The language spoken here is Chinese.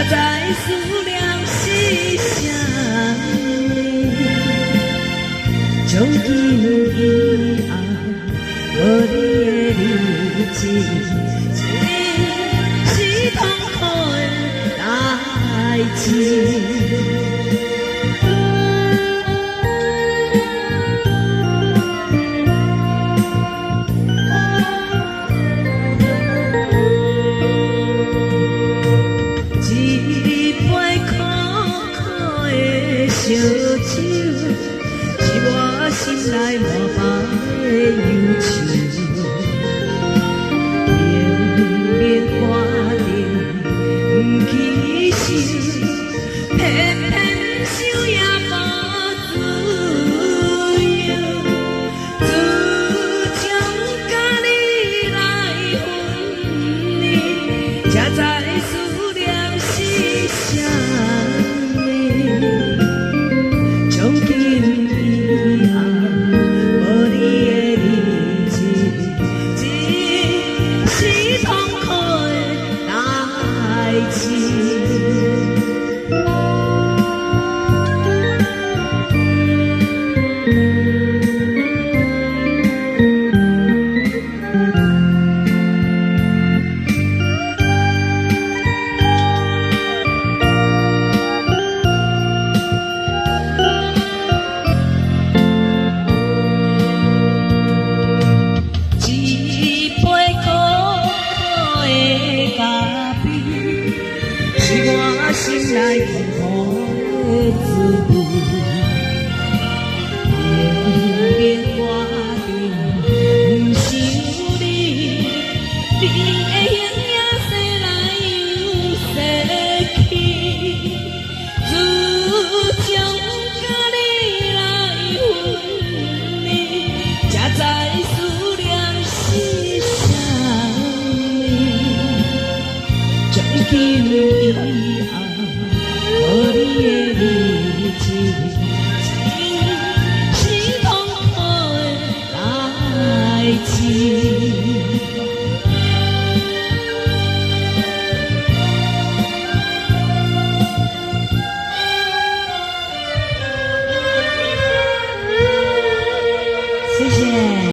才知思念是啥呢？从今以后，无你的日子，是痛苦的代志。烧酒是我心内满腹的忧愁，明明看着不起手，偏偏手也无自由。自从甲你来分离，才知思念是啥。从今以後，無你的日子，只是痛苦的代志。心内痛苦的滋味，明明我着不想你，你的形影生来又逝去。自从甲你来分离，才知思念是啥呢？从今以后。无你的日子，是痛苦的代志。